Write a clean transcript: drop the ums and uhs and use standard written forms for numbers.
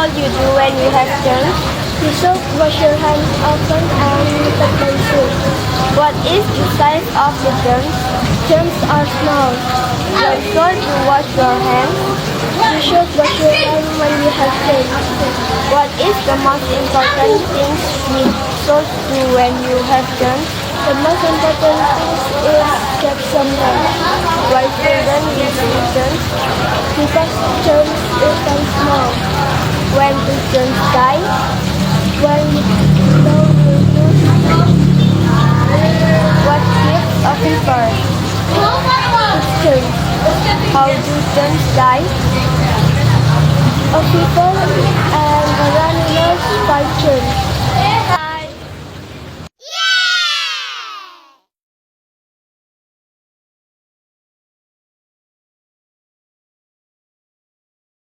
should you do when you have germs? You should wash your hands often and prepare food. What is the size of the germs? Germs are small. When should you wash your hands? You should wash your hands when you have germs. What is the most important thing we should do when you have germs? The most important thing is get some rest. Why shouldn't we do germs? Because germs is very small. When do germs die? When you don't use What gives a fever? it's germs. How do germs die? A fever and a runny nose by germs.